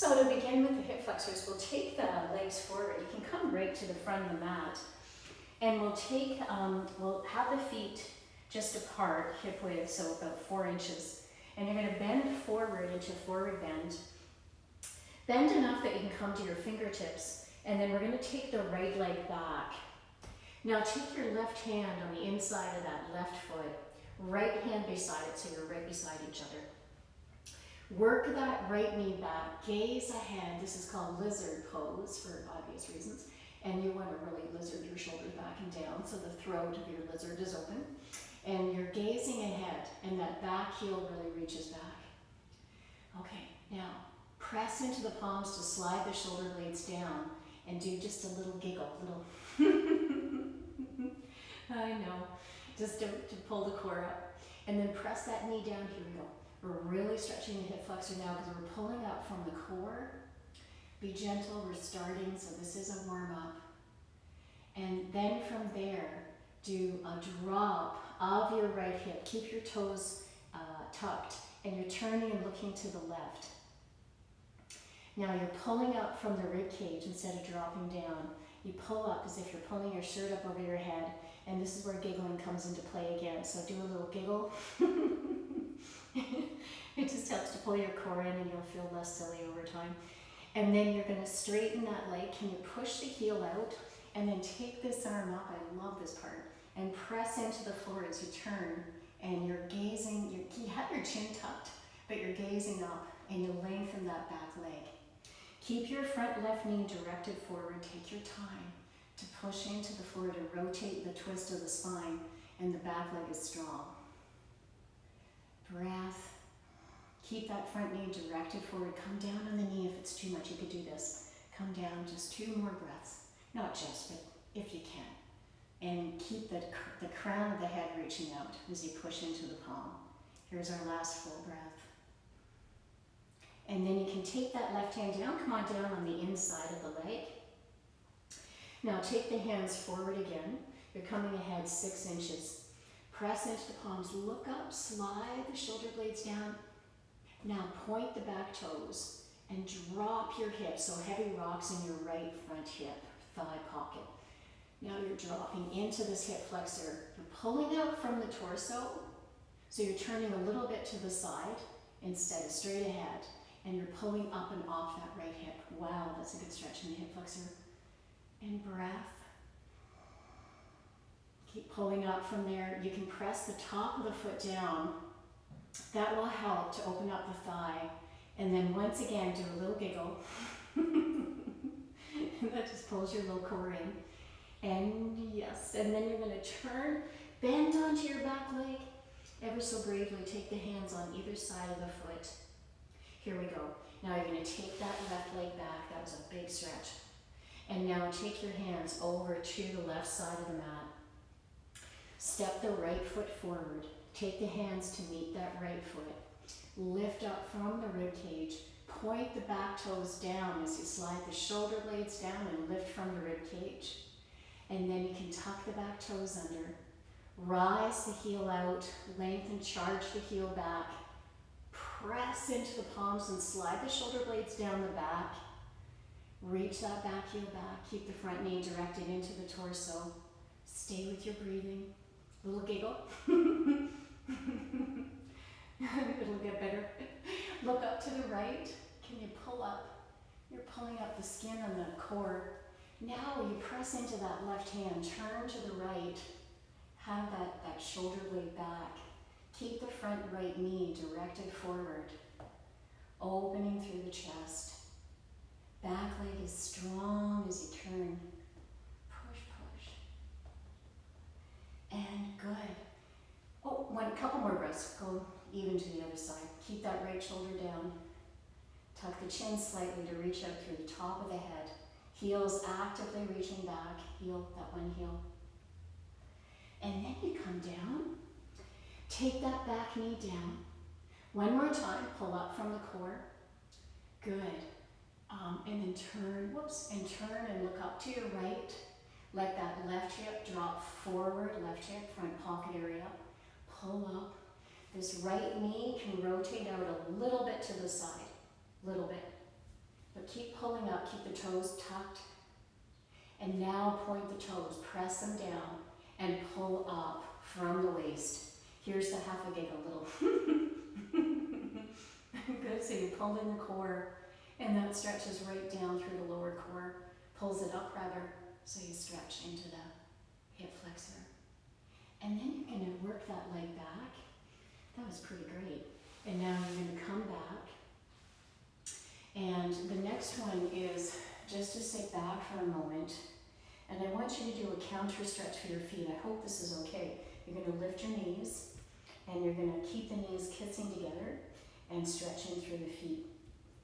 So to begin with the hip flexors, we'll take the legs forward. You can come right to the front of the mat. And we'll have the feet just apart, hip width, so about 4 inches. And you're going to bend forward into forward bend. Bend enough that you can come to your fingertips. And then we're going to take the right leg back. Now take your left hand on the inside of that left foot, right hand beside it, so you're right beside each other. Work that right knee back, gaze ahead. This is called lizard pose for obvious reasons. And you want to really lizard your shoulders back and down so the throat of your lizard is open. And you're gazing ahead and that back heel really reaches back. Okay, now press into the palms to slide the shoulder blades down and do just a little giggle, I know, just to pull the core up. And then press that knee down, here we go. We're really stretching the hip flexor now because we're pulling up from the core. Be gentle, we're starting, so this is a warm up. And then from there, do a drop of your right hip. Keep your toes tucked, and you're turning and looking to the left. Now you're pulling up from the rib cage instead of dropping down. You pull up as if you're pulling your shirt up over your head, and this is where giggling comes into play again. So do a little giggle. It just helps to pull your core in and you'll feel less silly over time. And then you're going to straighten that leg. Can you push the heel out and then take this arm up? I love this part. And press into the floor as you turn, and you're gazing. You have your chin tucked, but you're gazing up, and you lengthen that back leg. Keep your front left knee directed forward. Take your time to push into the floor to rotate the twist of the spine, and the back leg is strong. Breath. Keep that front knee directed forward. Come down on the knee if it's too much. You could do this. Come down, just 2 more breaths. Not just, but if you can. And keep the crown of the head reaching out as you push into the palm. Here's our last full breath. And then you can take that left hand down. Come on down on the inside of the leg. Now take the hands forward again. You're coming ahead 6 inches. Press into the palms. Look up, slide the shoulder blades down. Now point the back toes and drop your hips. So heavy rocks in your right front hip, thigh pocket. Now you're dropping into this hip flexor. You're pulling out from the torso. So you're turning a little bit to the side instead of straight ahead. And you're pulling up and off that right hip. Wow, that's a good stretch in the hip flexor. And breath. Keep pulling up from there. You can press the top of the foot down. That will help to open up the thigh. And then once again, do a little giggle. That just pulls your little core in. And yes, and then you're going to turn, bend onto your back leg. Ever so bravely, take the hands on either side of the foot. Here we go. Now you're going to take that left leg back. That was a big stretch. And now take your hands over to the left side of the mat. Step the right foot forward. Take the hands to meet that right foot. Lift up from the rib cage. Point the back toes down as you slide the shoulder blades down and lift from the rib cage. And then you can tuck the back toes under. Rise the heel out. Lengthen, charge the heel back. Press into the palms and slide the shoulder blades down the back. Reach that back heel back. Keep the front knee directed into the torso. Stay with your breathing. Little giggle. It'll get better. Look up to the right. Can you pull up? You're pulling up the skin on the core. Now you press into that left hand. Turn to the right. Have that shoulder blade back. Keep the front right knee directed forward. Opening through the chest. Back leg is strong as you turn. Push, push. And good. Oh, a couple more breaths. Go even to the other side. Keep that right shoulder down. Tuck the chin slightly to reach out through the top of the head. Heels actively reaching back. Heel, that one heel. And then you come down. Take that back knee down. One more time. Pull up from the core. Good. And then turn, and turn and look up to your right. Let that left hip drop forward, left hip, front pocket area. Pull up. This right knee can rotate out a little bit to the side, little bit. keep pulling up, keep the toes tucked. And now point the toes, press them down, and pull up from the waist. Here's the half a giggle, little. Good, so you pull in the core, and that stretches right down through the lower core, pulls it up rather, so you stretch into the hip flexor. And then you're gonna work that leg back. That was pretty great. And now you're gonna come back. And the next one is just to sit back for a moment. And I want you to do a counter stretch for your feet. I hope this is okay. You're gonna lift your knees, and you're gonna keep the knees kissing together and stretching through the feet.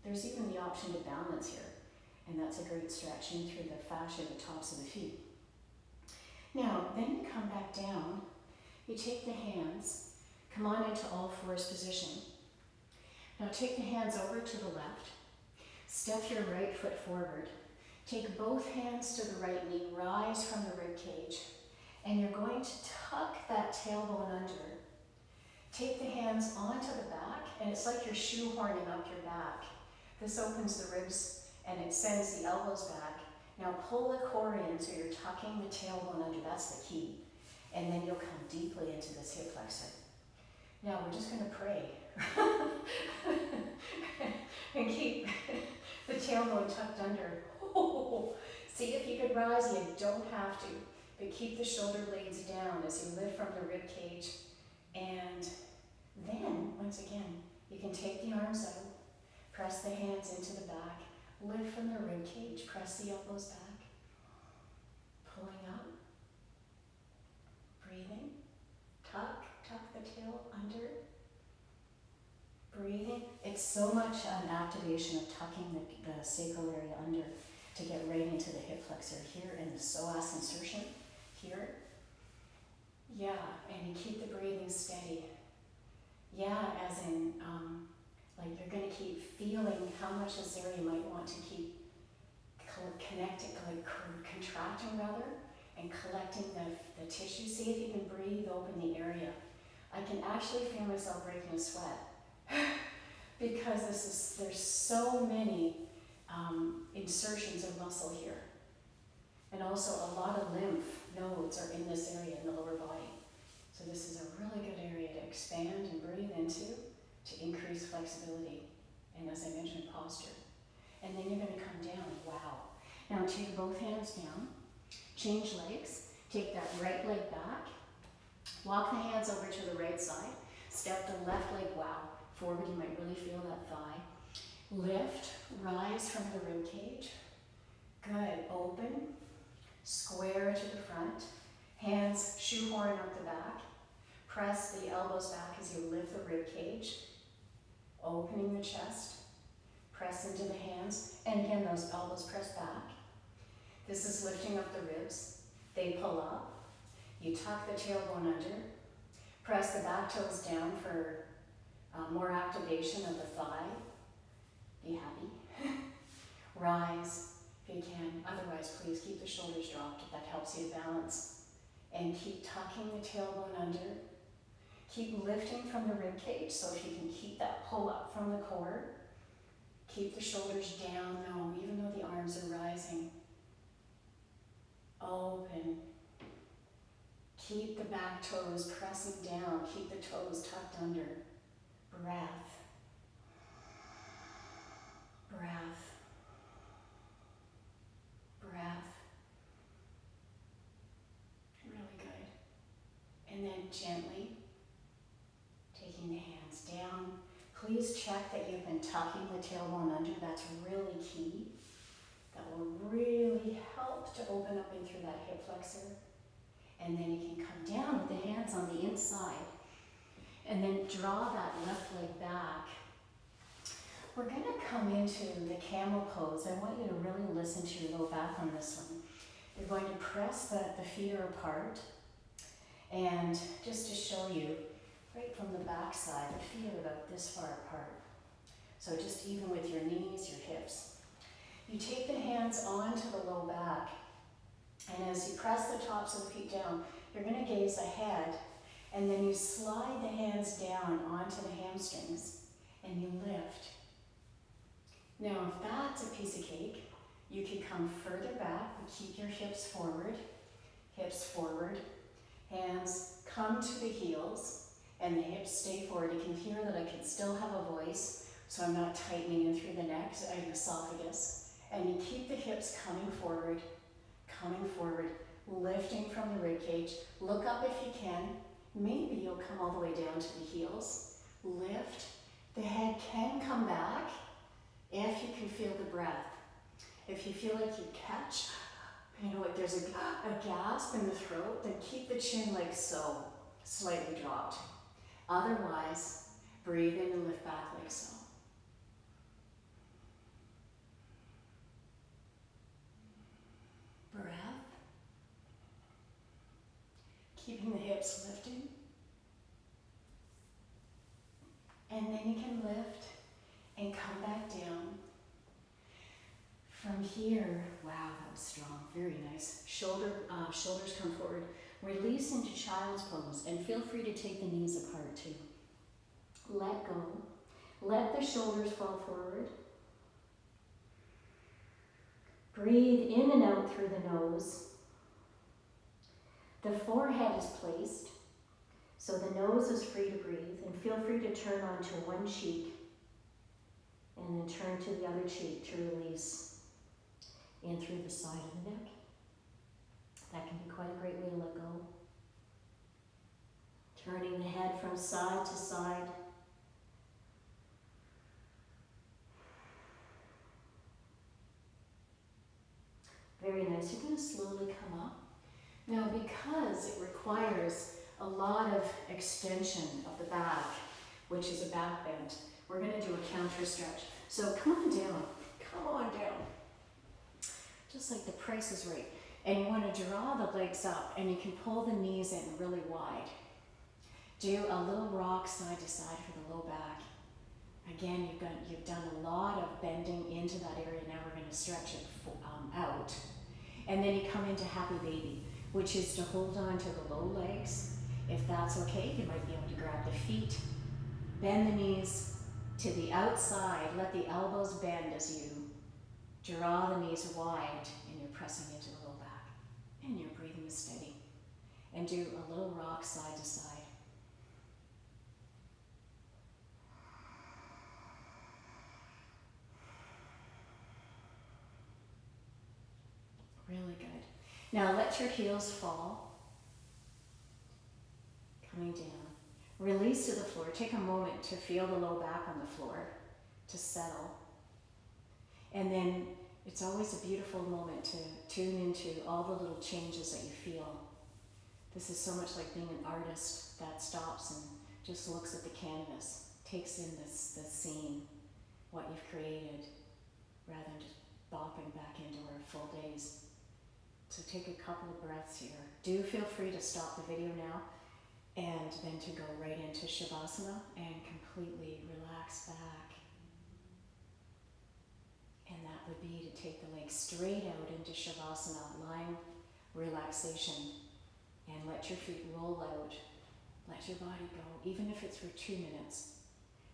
There's even the option to balance here, and that's a great stretching through the fascia at the tops of the feet. Now, then you come back down, you take the hands, come on into all fours position. Now take the hands over to the left, step your right foot forward, take both hands to the right knee, rise from the rib cage, and you're going to tuck that tailbone under. Take the hands onto the back, and it's like you're shoehorning up your back. This opens the ribs and it sends the elbows back. Now pull the core in so you're tucking the tailbone under, that's the key. And then you'll come deeply into this hip flexor. Now we're just gonna pray. And keep the tailbone tucked under. See if you could rise, you don't have to, but keep the shoulder blades down as you lift from the rib cage. And then, once again, you can take the arms out, press the hands into the back, lift from the rib cage, press the elbows back, pulling up, breathing, tuck the tail under, breathing. It's so much an activation of tucking the sacral area under to get right into the hip flexor here in the psoas insertion here. Yeah, and you keep the breathing steady. Yeah, as in, like you're gonna keep feeling how much this area you might want to keep connecting, like contracting rather, and collecting the tissue. See if you can breathe, open the area. I can actually feel myself breaking a sweat because there's so many insertions of muscle here. And also a lot of lymph nodes are in this area in the lower body. So this is a really good area to expand and breathe into to increase flexibility. And as I mentioned, posture. And then you're gonna come down, wow. Now take both hands down, change legs, take that right leg back, walk the hands over to the right side, step the left leg, wow, forward, you might really feel that thigh. Lift, rise from the rib cage. Good, open, square to the front, hands shoehorn up the back, press the elbows back as you lift the rib cage, opening the chest, press into the hands, and again those elbows press back. This is lifting up the ribs, they pull up, you tuck the tailbone under, press the back toes down for more activation of the thigh, be happy, rise if you can, otherwise please keep the shoulders dropped if that helps you to balance, and keep tucking the tailbone under, keep lifting from the rib cage, so if you can keep that pull up from the core, keep the shoulders down, no, even though the arms are rising, open, keep the back toes pressing down, keep the toes tucked under, breath, breath, breath, really good, and then gently taking the hands down. Please check that you've been tucking the tailbone under, that's really key. That will really help to open up in through that hip flexor. And then you can come down with the hands on the inside and then draw that left leg back. We're gonna come into the camel pose. I want you to really listen to your low back on this one. You're going to press the feet are apart, and just to show you, right from the back side, the feet are about this far apart. So just even with your knees, your hips. You take the hands onto the low back, and as you press the tops of the feet down, you're going to gaze ahead, and then you slide the hands down onto the hamstrings, and you lift. Now, if that's a piece of cake, you can come further back, but keep your hips forward, hands come to the heels, and the hips stay forward. You can hear that I can still have a voice, so I'm not tightening in through the neck and esophagus. And you keep the hips coming forward, lifting from the ribcage. Look up if you can. Maybe you'll come all the way down to the heels. Lift. The head can come back if you can feel the breath. If you feel like you catch, like there's a gasp in the throat, then keep the chin like so, slightly dropped. Otherwise, breathe in and lift back like so. Breath. Keeping the hips lifted. And then you can lift and come back down. From here, wow, that was strong, very nice. Shoulders come forward. Release into child's pose and feel free to take the knees apart too. Let go. Let the shoulders fall forward. Breathe in and out through the nose. The forehead is placed, so the nose is free to breathe, and feel free to turn onto one cheek and then turn to the other cheek to release in through the side of the neck. That can be quite a great way to let go. Turning the head from side to side. Very nice. You're going to slowly come up. Now, because it requires a lot of extension of the back, which is a back bend, we're going to do a counter stretch. So come on down. Come on down. Just like the Price is Right. And you want to draw the legs up, and you can pull the knees in really wide. Do a little rock side to side for the low back. Again, you've done a lot of bending into that area. Now we're going to stretch it out. And then you come into Happy Baby, which is to hold on to the low legs. If that's okay, you might be able to grab the feet, bend the knees to the outside, let the elbows bend as you draw the knees wide, and you're pressing into the low back. And your breathing is steady. And do a little rock side to side. Really good. Now let your heels fall. Coming down. Release to the floor. Take a moment to feel the low back on the floor, to settle. And then it's always a beautiful moment to tune into all the little changes that you feel. This is so much like being an artist that stops and just looks at the canvas, takes in the scene, what you've created, rather than just bopping back into our full days. So take a couple of breaths here. Do feel free to stop the video now and then to go right into Shavasana and completely relax back. And that would be to take the legs straight out into Shavasana, lying relaxation, and let your feet roll out. Let your body go, even if it's for 2 minutes.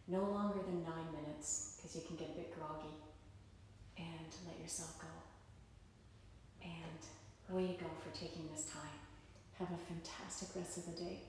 No longer than 9 minutes, because you can get a bit groggy. And let yourself go. And away you go for taking this time. Have a fantastic rest of the day.